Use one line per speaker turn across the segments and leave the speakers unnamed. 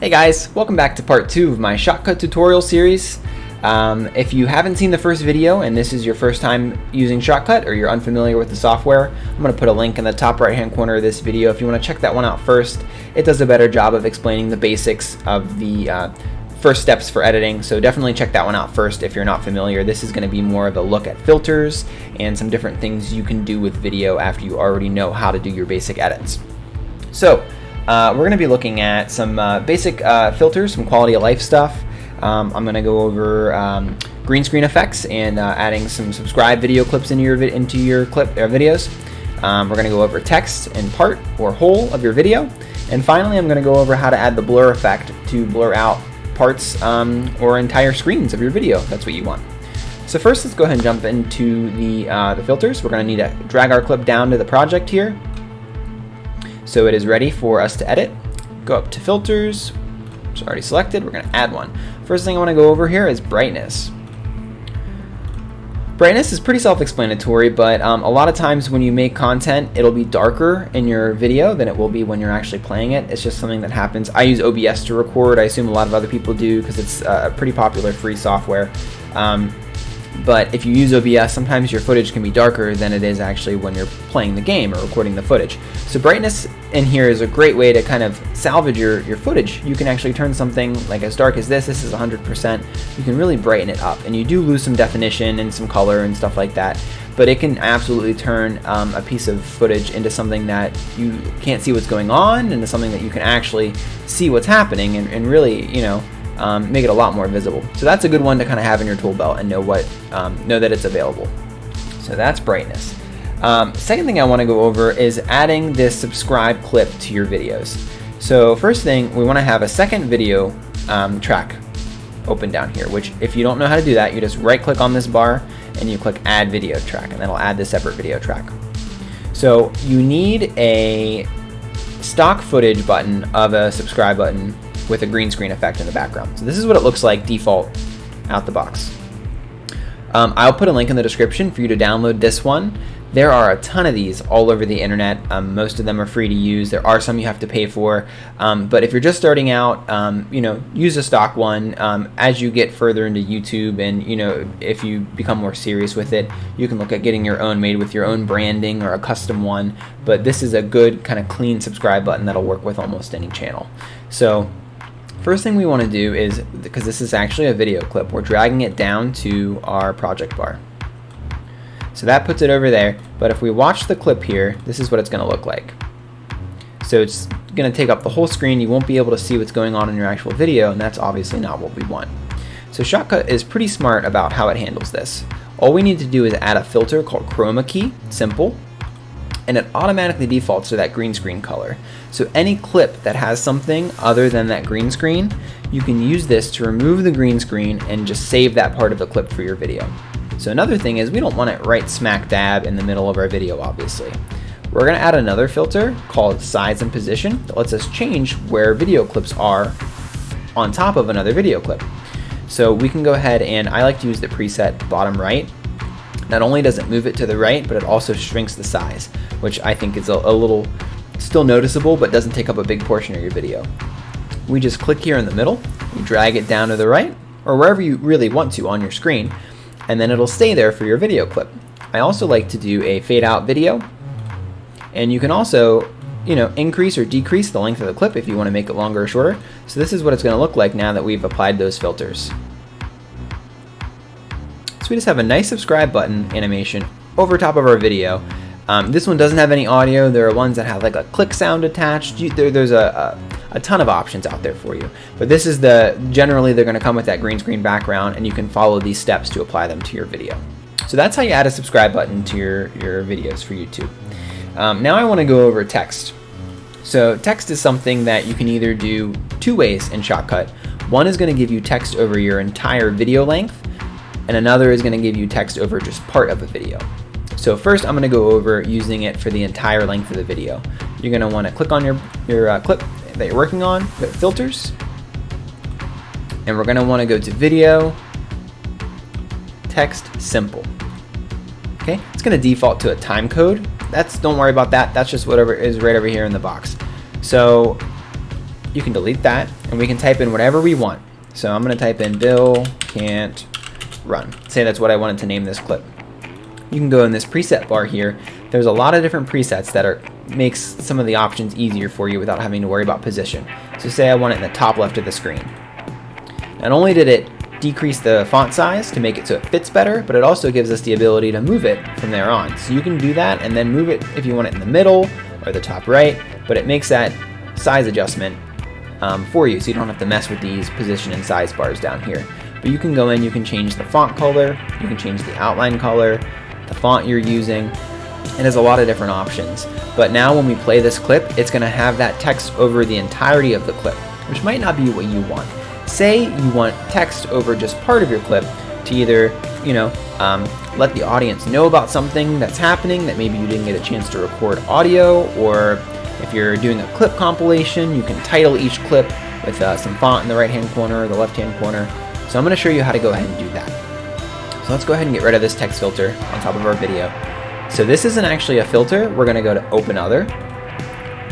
Hey guys, welcome back to part 2 of my Shotcut tutorial series. If you haven't seen the first video and this is your first time using Shotcut or you're unfamiliar with the software, I'm going to put a link in the top right hand corner of this video if you want to check that one out first. It does a better job of explaining the basics of the first steps for editing, so definitely check that one out first if you're not familiar. This is going to be more of a look at filters and some different things you can do with video after you already know how to do your basic edits. So we're going to be looking at some basic filters, some quality of life stuff. I'm going to go over green screen effects and adding some subscribe video clips into your videos. We're going to go over text and part or whole of your video. And finally, I'm going to go over how to add the blur effect to blur out parts or entire screens of your video. That's what you want. So first, let's go ahead and jump into the filters. We're going to need to drag our clip down to the project here, so it is ready for us to edit. Go up to filters, it's already selected, we're gonna add one. First thing I wanna go over here is brightness. Brightness is pretty self-explanatory, but a lot of times when you make content, it'll be darker in your video than it will be when you're actually playing it. It's just something that happens. I use OBS to record. I assume a lot of other people do because it's a pretty popular free software. But if you use OBS, sometimes your footage can be darker than it is actually when you're playing the game or recording the footage. So brightness in here is a great way to kind of salvage your footage. You can actually turn something like as dark as this is 100%, you can really brighten it up. And you do lose some definition and some color and stuff like that, but it can absolutely turn a piece of footage into something that you can't see what's going on, into something that you can actually see what's happening and really, you know, make it a lot more visible. So that's a good one to kind of have in your tool belt and know that it's available. So that's brightness. Second thing I want to go over is adding this subscribe clip to your videos. So first thing, we want to have a second video track open down here, which if you don't know how to do that, you just right click on this bar and you click add video track, and that'll add the separate video track. So you need a stock footage button of a subscribe button with a green screen effect in the background. So this is what it looks like default out the box. I'll put a link in the description for you to download this one. There are a ton of these all over the internet. Most of them are free to use. There are some you have to pay for. But if you're just starting out, you know, use a stock one. As you get further into YouTube and, you know, if you become more serious with it, you can look at getting your own made with your own branding or a custom one. But this is a good kind of clean subscribe button that'll work with almost any channel. So first thing we want to do is, because this is actually a video clip, we're dragging it down to our project bar. So that puts it over there, but if we watch the clip here, this is what it's going to look like. So it's going to take up the whole screen. You won't be able to see what's going on in your actual video, and that's obviously not what we want. So Shotcut is pretty smart about how it handles this. All we need to do is add a filter called Chroma Key Simple, and it automatically defaults to that green screen color. So any clip that has something other than that green screen, you can use this to remove the green screen and just save that part of the clip for your video. So another thing is we don't want it right smack dab in the middle of our video, obviously. We're gonna add another filter called size and position that lets us change where video clips are on top of another video clip. So we can go ahead, and I like to use the preset bottom right. Not only does it move it to the right, but it also shrinks the size, which I think is a little still noticeable, but doesn't take up a big portion of your video. We just click here in the middle, you drag it down to the right, or wherever you really want to on your screen, and then it'll stay there for your video clip. I also like to do a fade out video, and you can also, you know, increase or decrease the length of the clip if you want to make it longer or shorter. So this is what it's going to look like now that we've applied those filters. So we just have a nice subscribe button animation over top of our video. This one doesn't have any audio. There are ones that have like a click sound attached. There's a ton of options out there for you. But this is generally they're going to come with that green screen background, and you can follow these steps to apply them to your video. So that's how you add a subscribe button to your videos for YouTube. Now I want to go over text. So text is something that you can either do two ways in Shotcut. One is going to give you text over your entire video length, and another is going to give you text over just part of a video. So first I'm going to go over using it for the entire length of the video. You're going to want to click on your clip that you're working on, go to filters, and we're going to want to go to video, text, simple. Okay, it's going to default to a time code. Don't worry about that. That's just whatever is right over here in the box. So you can delete that, and we can type in whatever we want. So I'm going to type in Bill can't run. Say that's what I wanted to name this clip. You can go in this preset bar here. There's a lot of different presets that makes some of the options easier for you without having to worry about position. So say I want it in the top left of the screen. Not only did it decrease the font size to make it so it fits better, but it also gives us the ability to move it from there on. So you can do that and then move it if you want it in the middle or the top right, but it makes that size adjustment for you, so you don't have to mess with these position and size bars down here. But you can go in, you can change the font color, you can change the outline color, the font you're using. It has a lot of different options. But now when we play this clip, it's going to have that text over the entirety of the clip, which might not be what you want. Say you want text over just part of your clip to either, let the audience know about something that's happening that maybe you didn't get a chance to record audio, or if you're doing a clip compilation, you can title each clip with some font in the right-hand corner or the left-hand corner. So I'm going to show you how to go ahead and do that. So let's go ahead and get rid of this text filter on top of our video. So this isn't actually a filter. We're going to go to Open Other.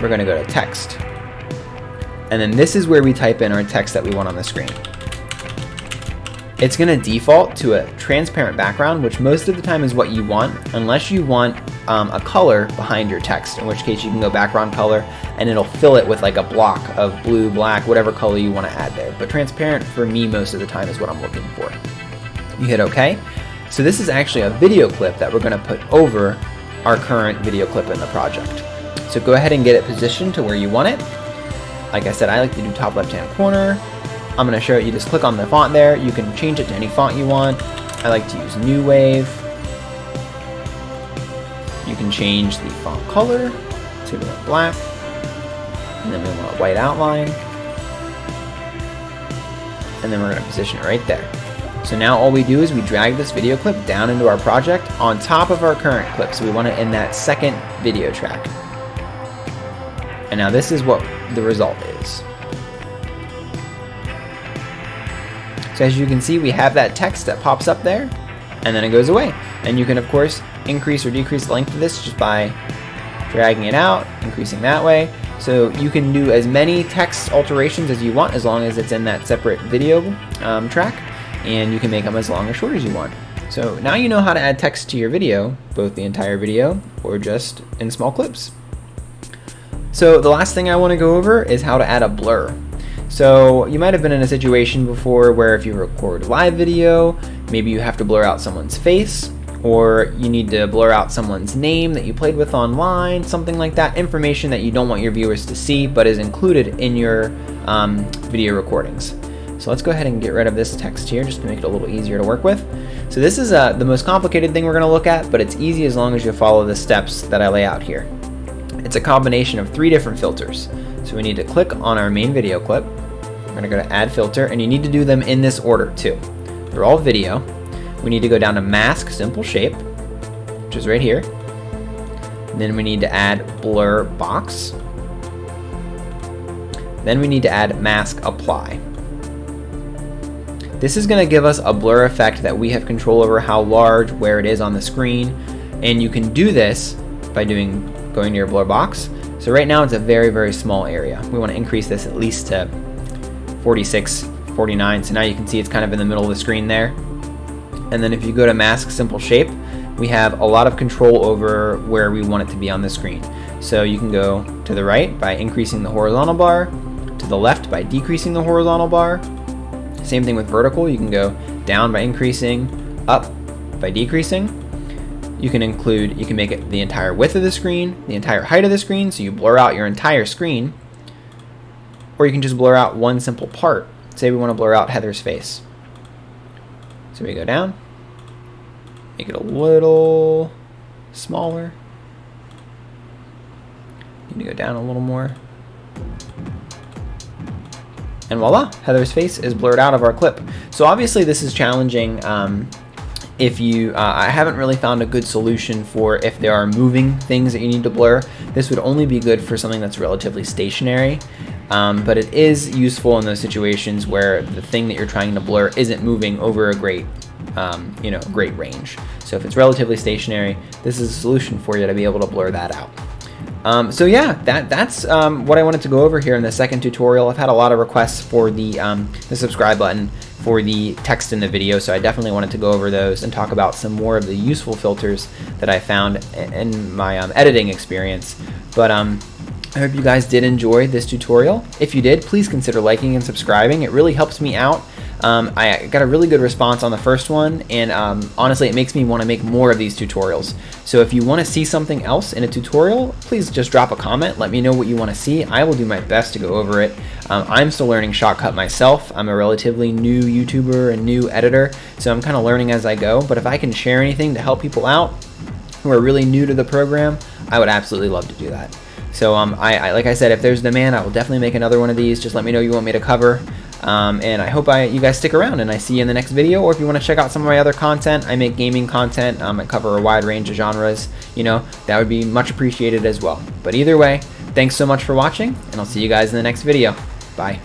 We're going to go to Text. And then this is where we type in our text that we want on the screen. It's going to default to a transparent background, which most of the time is what you want, unless you want a color behind your text, in which case you can go background color and it'll fill it with like a block of blue, black, whatever color you want to add there. But transparent for me most of the time is what I'm looking for. You hit OK. So this is actually a video clip that we're going to put over our current video clip in the project. So go ahead and get it positioned to where you want it. Like I said, I like to do top left-hand corner. I'm going to show you, just click on the font there. You can change it to any font you want. I like to use New Wave. You can change the font color to black. And then we want a white outline. And then we're going to position it right there. So now all we do is we drag this video clip down into our project on top of our current clip. So we want it in that second video track. And now this is what the result is. So as you can see, we have that text that pops up there, and then it goes away. And you can, of course, increase or decrease the length of this just by dragging it out, increasing that way. So you can do as many text alterations as you want, as long as it's in that separate video track, and you can make them as long or short as you want. So now you know how to add text to your video, both the entire video or just in small clips. So the last thing I want to go over is how to add a blur. So you might have been in a situation before where if you record live video, maybe you have to blur out someone's face, or you need to blur out someone's name that you played with online, something like that, information that you don't want your viewers to see but is included in your video recordings. So let's go ahead and get rid of this text here just to make it a little easier to work with. So this is the most complicated thing we're going to look at, but it's easy as long as you follow the steps that I lay out here. It's a combination of 3 different filters. So we need to click on our main video clip. We're going to go to Add Filter, and you need to do them in this order too. They're all video. We need to go down to Mask Simple Shape, which is right here. And then we need to add Blur Box. Then we need to add Mask Apply. This is going to give us a blur effect that we have control over how large, where it is on the screen, and you can do this by going to your blur box. So right now it's a very, very small area. We want to increase this at least to 46, 49. So now you can see it's kind of in the middle of the screen there. And then if you go to Mask Simple Shape, we have a lot of control over where we want it to be on the screen. So you can go to the right by increasing the horizontal bar, to the left by decreasing the horizontal bar. Same thing with vertical. You can go down by increasing, up by decreasing. You can make it the entire width of the screen, the entire height of the screen, so you blur out your entire screen. Or you can just blur out one simple part. Say we want to blur out Heather's face. So we go down, make it a little smaller. Need to go down a little more. And voila, Heather's face is blurred out of our clip. So obviously this is challenging if you, I haven't really found a good solution for if there are moving things that you need to blur. This would only be good for something that's relatively stationary, but it is useful in those situations where the thing that you're trying to blur isn't moving over a great range. So if it's relatively stationary, this is a solution for you to be able to blur that out. So yeah, that's what I wanted to go over here in the second tutorial. I've had a lot of requests for the subscribe button for the text in the video, so I definitely wanted to go over those and talk about some more of the useful filters that I found in my editing experience. But I hope you guys did enjoy this tutorial. If you did, please consider liking and subscribing. It really helps me out. I got a really good response on the first one, and honestly, it makes me want to make more of these tutorials. So if you want to see something else in a tutorial, please just drop a comment. Let me know what you want to see. I will do my best to go over it. I'm still learning Shotcut myself. I'm a relatively new YouTuber and new editor, so I'm kind of learning as I go. But if I can share anything to help people out who are really new to the program, I would absolutely love to do that. So I like I said, if there's demand, I will definitely make another one of these. Just let me know you want me to cover. And I hope you guys stick around and I see you in the next video. Or if you want to check out some of my other content, I make gaming content. I cover a wide range of genres. You know, that would be much appreciated as well. But either way, thanks so much for watching, and I'll see you guys in the next video. Bye.